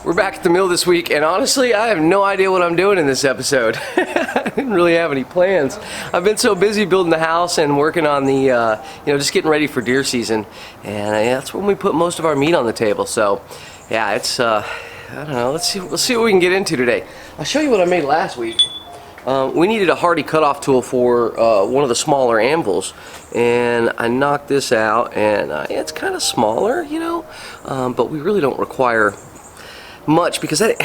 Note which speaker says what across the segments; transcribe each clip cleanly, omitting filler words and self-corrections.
Speaker 1: We're back at the mill this week, and honestly, I have no idea what I'm doing in this episode. I didn't really have any plans. I've been so busy building the house and working on the, just getting ready for deer season, and that's when we put most of our meat on the table. So, yeah, it's, I don't know. Let's see what we can get into today. I'll show you what I made last week. We needed a hardy cutoff tool for one of the smaller anvils, and I knocked this out, and it's kind of smaller, but we really don't require much because the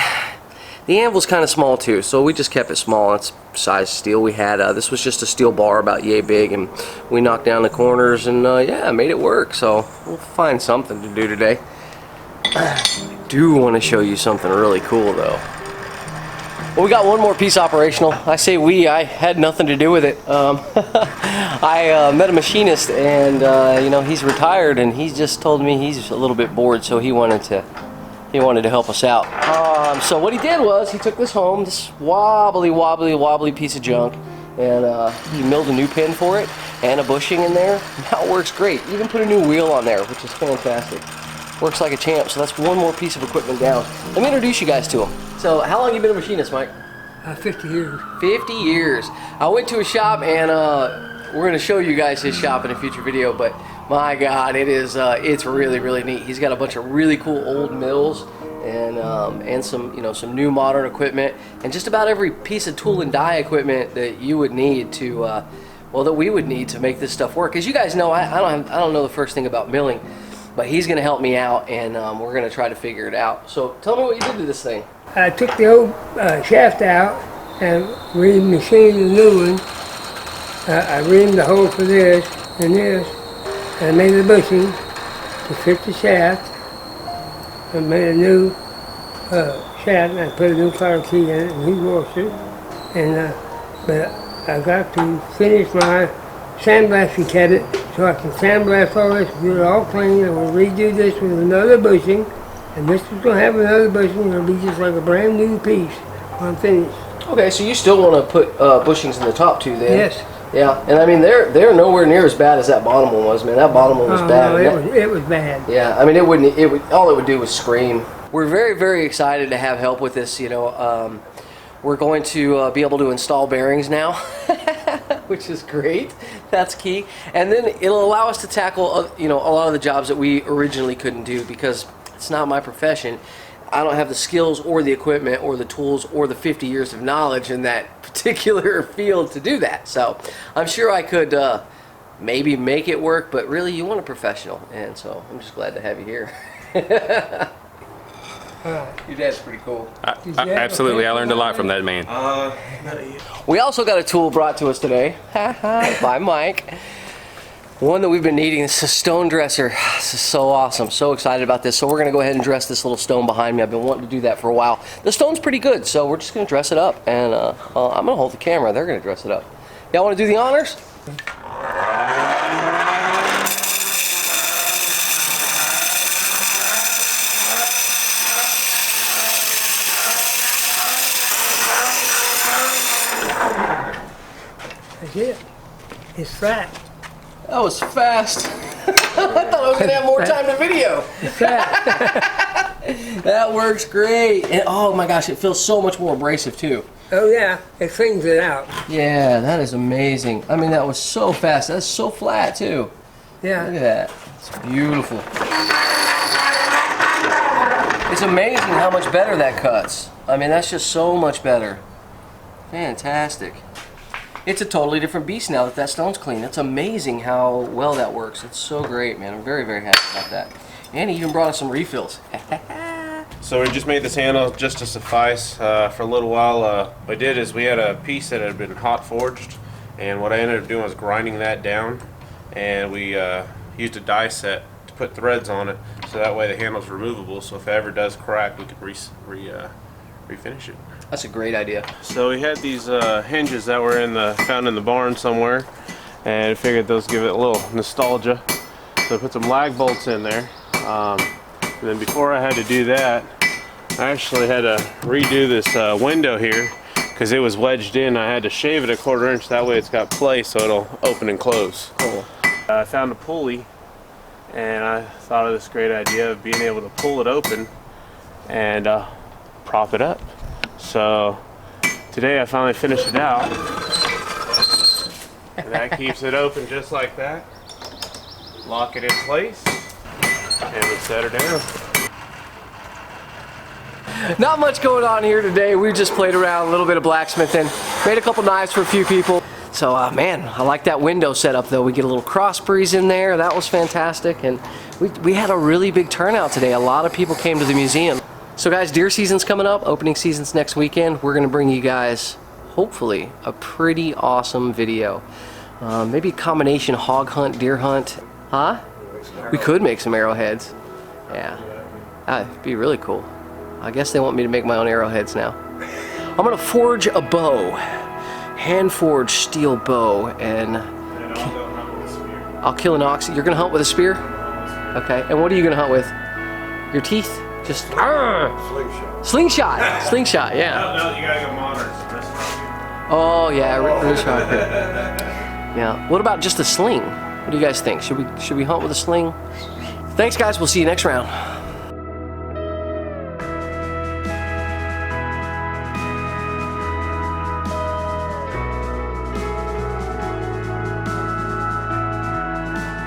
Speaker 1: anvil's kind of small too, so we just kept it small. It's size steel. We had this was just a steel bar about yay big, and we knocked down the corners and yeah, made it work. So we'll find something to do today. I do want to show you something really cool though. Well, we got one more piece operational. I say we, I had nothing to do with it. I met a machinist, and he's retired, and he just told me he's a little bit bored, so he wanted to help us out. So what he did was he took this home, this wobbly piece of junk, and he milled a new pin for it and a bushing in there. Now it works great. Even put a new wheel on there, which is fantastic. Works like a champ. So that's one more piece of equipment down. Let me introduce you guys to him. So how long have you been a machinist, Mike?
Speaker 2: 50 years.
Speaker 1: 50 years. I went to a shop, and we're going to show you guys his shop in a future video, but my God, it's really neat. He's got a bunch of really cool old mills and some new modern equipment, and just about every piece of tool and die equipment that you would need to that we would need to make this stuff work. As you guys know, I don't know the first thing about milling, but he's going to help me out, and we're going to try to figure it out. So tell me what you did to this thing.
Speaker 2: I took the old shaft out and re-machined the new one. I reamed the hole for this and this, and I made the bushing to fit the shaft. I made a new shaft, and I put a new fire key in it, and he washed it. And but I got to finish my sandblasting cabinet, so I can sandblast all this, get it all clean, and we'll redo this with another bushing, and this is going to have another bushing. It'll be just like a brand new piece when I'm finished.
Speaker 1: Okay, so you still want to put bushings in the top too, then?
Speaker 2: Yes.
Speaker 1: Yeah, and I mean they're nowhere near as bad as that bottom one was, man. That bottom one was bad.
Speaker 2: No, it was bad.
Speaker 1: Yeah, I mean all it would do was scream. We're very excited to have help with this. We're going to be able to install bearings now, which is great. That's key. And then it'll allow us to tackle a lot of the jobs that we originally couldn't do, because it's not my profession. I don't have the skills or the equipment or the tools or the 50 years of knowledge in that particular field to do that. So I'm sure I could maybe make it work, but really you want a professional, and so I'm just glad to have you here. Your dad's pretty cool.
Speaker 3: Absolutely, I learned a lot from that man.
Speaker 1: We also got a tool brought to us today by Mike. One that we've been needing. This is a stone dresser. This is so awesome. So excited about this. So we're going to go ahead and dress this little stone behind me. I've been wanting to do that for a while. The stone's pretty good, so we're just going to dress it up. And I'm going to hold the camera. They're going to dress it up. Y'all want to do the honors?
Speaker 2: That's it. It's flat.
Speaker 1: That was fast. I thought I was going to have more time to video. That works great. And oh my gosh, it feels so much more abrasive too.
Speaker 2: Oh yeah, it cleans it out.
Speaker 1: Yeah, that is amazing. I mean, that was so fast. That's so flat too.
Speaker 2: Yeah.
Speaker 1: Look at that. It's beautiful. It's amazing how much better that cuts. I mean, that's just so much better. Fantastic. It's a totally different beast now that stone's clean. It's amazing how well that works. It's so great, man. I'm very happy about that. And he even brought us some refills.
Speaker 4: So we just made this handle just to suffice for a little while. What I did is we had a piece that had been hot forged, and what I ended up doing was grinding that down, and we used a die set to put threads on it, so that way the handle's removable, so if it ever does crack, we could refinish it.
Speaker 1: That's a great idea.
Speaker 4: So we had these hinges that were found in the barn somewhere, and I figured those give it a little nostalgia. So I put some lag bolts in there. And then before I had to do that, I actually had to redo this window here because it was wedged in. I had to shave it a 1/4 inch, that way it's got play so it'll open and close.
Speaker 1: Cool.
Speaker 4: I found a pulley, and I thought of this great idea of being able to pull it open and prop it up. So today I finally finished it out. And that keeps it open just like that. Lock it in place, and we set her down.
Speaker 1: Not much going on here today. We just played around a little bit of blacksmithing, made a couple knives for a few people. So man, I like that window setup though. We get a little cross breeze in there. That was fantastic, and we had a really big turnout today. A lot of people came to the museum. So guys, deer season's coming up. Opening season's next weekend. We're gonna bring you guys, hopefully, a pretty awesome video. Maybe a combination hog hunt, deer hunt. Huh? We could make some arrowheads. Yeah, that'd be really cool. I guess they want me to make my own arrowheads now. I'm gonna forge a bow, hand forged steel bow, and I'll kill an ox. You're gonna hunt with a spear? Okay. And what are you gonna hunt with? Your teeth? Just slingshot. Slingshot. Slingshot. Yeah.
Speaker 4: No, you gotta go modern.
Speaker 1: Oh yeah, really sharp. Yeah. What about just a sling? What do you guys think? Should we hunt with a sling? Thanks guys. We'll see you next round.